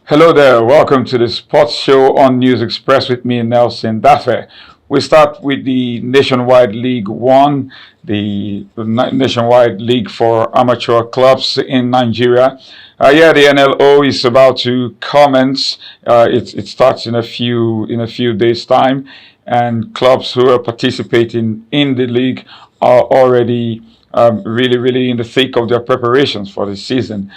Hello there, welcome to the sports show on News Express with me, Nelson Dafe. We start with the Nationwide League One, the Nationwide League for amateur clubs in Nigeria. The NLO is about to commence. It starts in a few days' time, and clubs who are participating in the league are already really in the thick of their preparations for the season.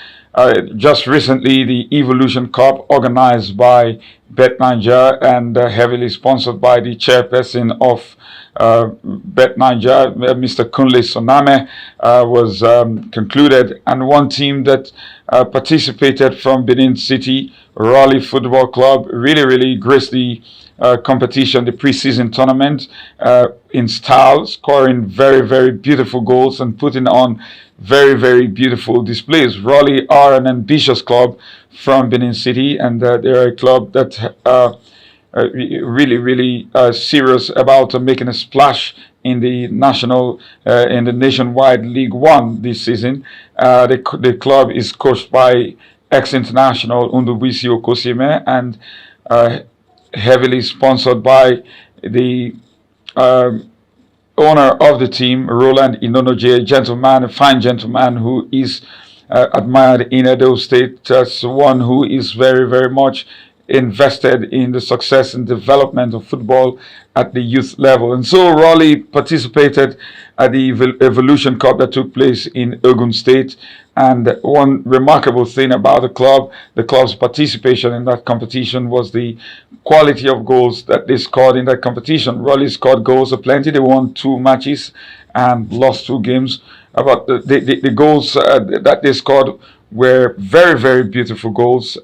Just recently, the Evolution Cup, organized by Bet Niger and heavily sponsored by the chairperson of Bet Niger, Mr. Kunle Soname, was concluded. And one team that participated from Benin City, Raleigh Football Club, really graced the competition, the preseason tournament, in style, scoring very beautiful goals and putting on very beautiful displays. Raleigh are an ambitious club from Benin City, and they're a club that really serious about making a splash in the Nationwide League One this season. The club is coached by ex-international Undubisi Okosime and heavily sponsored by the owner of the team, Roland Inonoje, a fine gentleman who is admired in Edo State as one who is very much invested in the success and development of football at the youth level. And so Raleigh participated at the Evolution Cup that took place in Ogun State. And one remarkable thing about the club's participation in that competition was the quality of goals that they scored in that competition. Raleigh scored goals aplenty. They won 2 matches and lost 2 games. But the goals that they scored were very beautiful goals.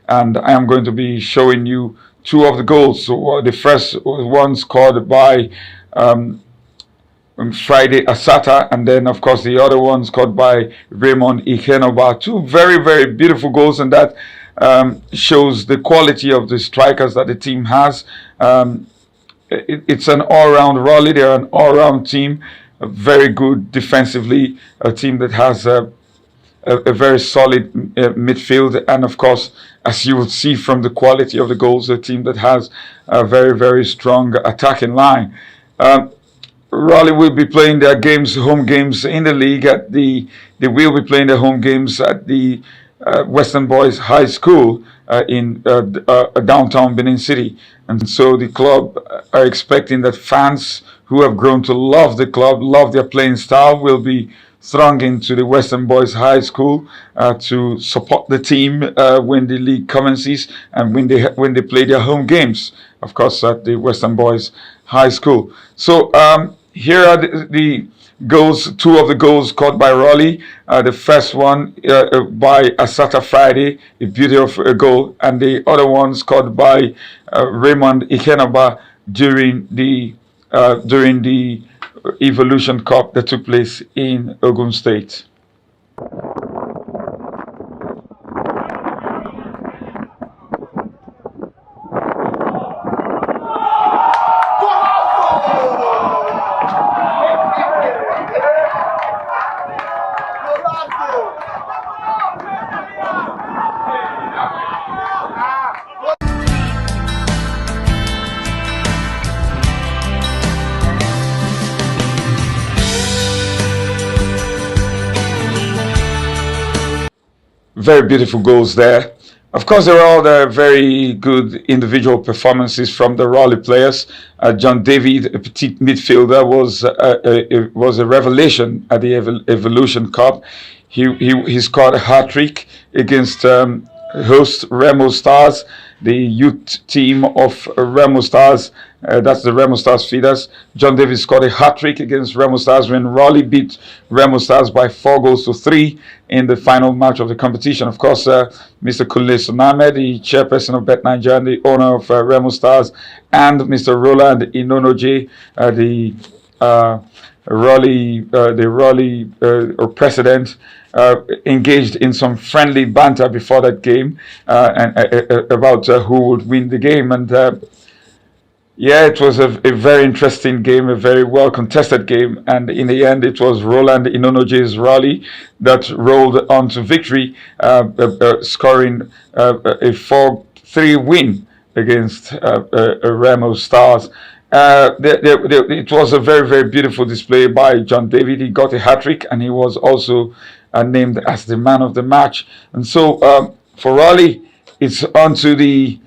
And I am going to be showing you 2 of the goals. So the first one scored by Friday Asata, and then of course the other one scored by Remo Ikenoba. 2 very beautiful goals, and that shows the quality of the strikers that the team has. It's an all-round Raleigh. They're an all-round team, very good defensively, a team that has a very solid midfield, and of course, as you will see from the quality of the goals, a team that has a very strong attacking line. Raleigh will be playing their home games in the league they will be playing their home games at the Western Boys High School in downtown Benin City. And so the club are expecting that fans who have grown to love the club, love their playing style, will be thronging to the Western Boys High School to support the team when the league commences and when they play their home games, of course, at the Western Boys High School. So here are the goals, 2 of the goals scored by Raleigh. The first one by Asata Friday, a beauty of a goal, and the other one scored by Raymond Ikenaba during the Evolution Cup that took place in Ogun State. Very beautiful goals there. Of course, there are all the very good individual performances from the Raleigh players. John David, a petite midfielder, was a revelation at the Evolution Cup. He scored a hat-trick against host Remo Stars, the youth team of Remo Stars. That's the Remo Stars feeders. John Davis scored a hat-trick against Remo Stars when Raleigh beat Remo Stars by 4-3 in the final match of the competition. Of course, Mr. Kunle Soname, the chairperson of Bet Niger and the owner of Remo Stars, and Mr. Roland Inonoje, the Raleigh president, engaged in some friendly banter before that game and about who would win the game. And Yeah, it was a very interesting game, a very well contested game, and in the end, it was Roland Inonoje's rally that rolled on to victory, scoring a 4-3 win against Remo Stars. It was a very, very beautiful display by John David. He got a hat trick, and he was also named as the man of the match. And so for Raleigh, it's on to the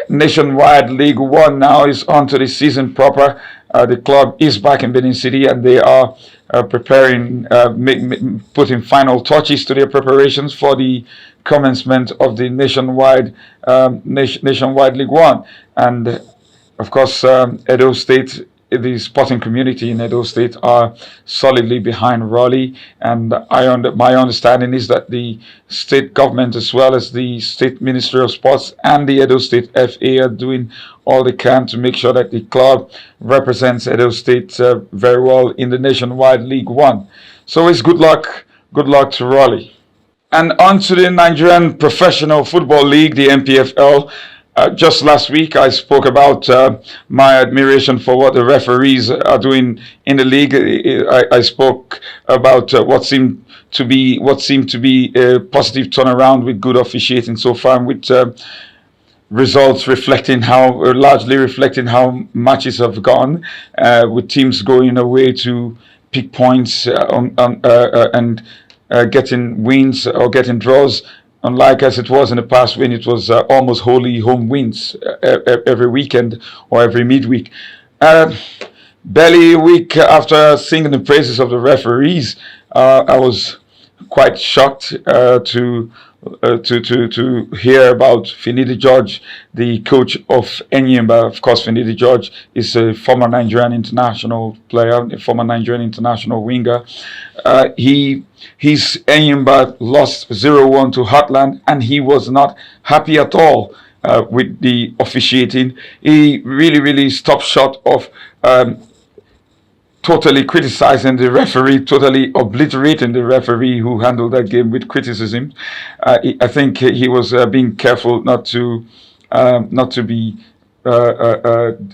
nationwide League One now. Is on to the season proper. The club is back in Benin City, and they are preparing, putting final touches to their preparations for the commencement of the nationwide League One. And of course, Edo State, the sporting community in Edo State are solidly behind Raleigh. And my understanding is that the state government, as well as the state Ministry of Sports and the Edo State FA, are doing all they can to make sure that the club represents Edo State very well in the nationwide League One. So it's good luck to Raleigh. And on to the Nigerian Professional Football League, the NPFL. Just last week, I spoke about my admiration for what the referees are doing in the league. I spoke about what seemed to be a positive turnaround with good officiating so far, with results largely reflecting how matches have gone, with teams going away to pick points and getting wins or getting draws, unlike as it was in the past when it was almost wholly home wins every weekend or every midweek. Uh, Barely a week after singing the praises of the referees, I was quite shocked to hear about Finidi George, the coach of Enyimba. Of course, Finidi George is a former Nigerian international player, a former Nigerian international winger. His Enyimba lost 0-1 to Heartland, and he was not happy at all with the officiating. He really stopped short of totally criticizing the referee, totally obliterating the referee who handled that game with criticism. I think he was being careful not to be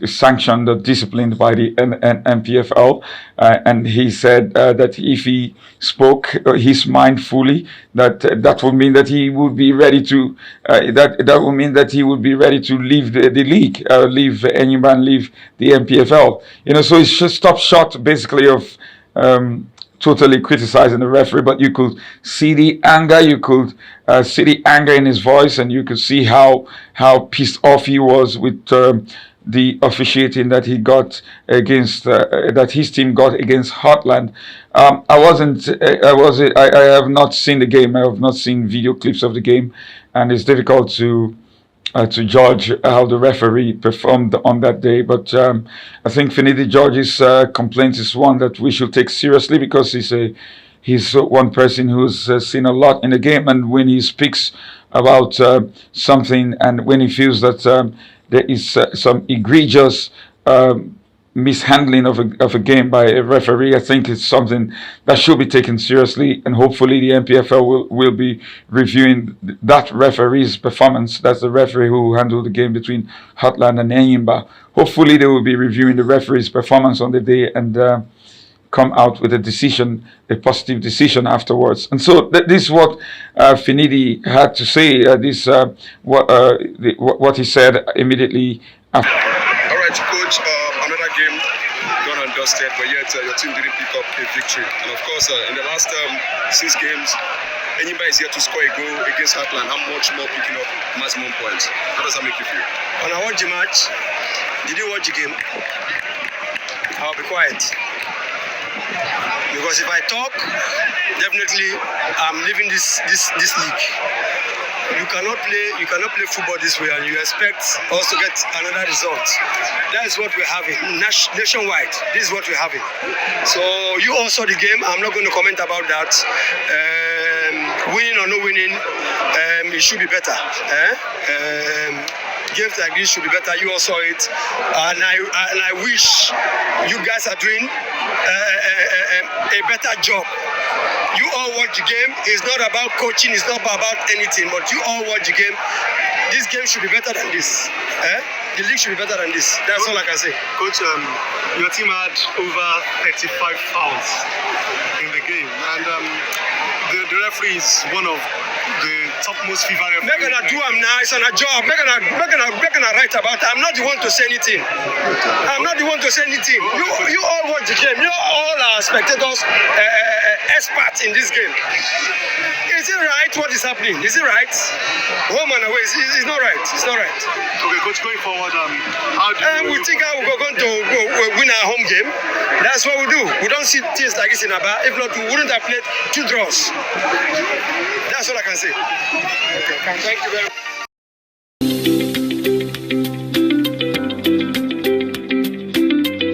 sanctioned or disciplined by the NPFL, and he said that if he spoke his mind fully, that would mean that he would be ready to that would mean that he would be ready to leave the league, leave Enyimba and leave the NPFL. So it's just stopped short basically of totally criticizing the referee, but you could see the anger. You could see the anger in his voice, and you could see how pissed off he was with the officiating that he got against that his team got against Heartland. I wasn't. I have not seen the game. I have not seen video clips of the game, and it's difficult to judge how the referee performed on that day. But I think Finidi George's complaint is one that we should take seriously, because he's one person who's seen a lot in the game, and when he speaks about something, and when he feels that there is some egregious mishandling of a game by a referee, I think it's something that should be taken seriously, and hopefully the NPFL will be reviewing that referee's performance. That's the referee who handled the game between Heartland and Enyimba. Hopefully they will be reviewing the referee's performance on the day and come out with a positive decision afterwards. And so this is what Finidi had to say. What he said immediately after. All right, coach. Another game done and dusted, but yet your team didn't pick up a victory. And of course, in the last 6 games, anybody is here to score a goal against Heartland. How much more picking up maximum points? How does that make you feel? When I watch the match, did you watch the game? I'll be quiet. Because if I talk, definitely I'm leaving this league. You cannot play football this way, and you expect us to get another result. That is what we're having nationwide. This is what we're having. So you all saw the game. I'm not going to comment about that. Winning or no winning, it should be better. Games like this should be better. You all saw it, and I wish you guys are doing a better job. You all watch the game. It's not about coaching. It's not about anything. But you all watch the game. This game should be better than this. the league should be better than this. That's all I can say. Coach, your team had over 35 fouls in the game, and the referee is one of the topmost FIFA referees. Make gonna do am now. It's on a job. Make gonna write about it. I'm not the one to say anything. I'm not the one to say anything. You all watch the game. You all are spectators, experts in this game. Is it right what is happening? Is it right? Home and away. It's not right. It's not right. Okay, coach, going forward, how do we think how we're going to win our home game. That's what we do. We don't see things like this in Aba. If not, we wouldn't have played 2 draws. That's all I can say. Okay, thank you very much.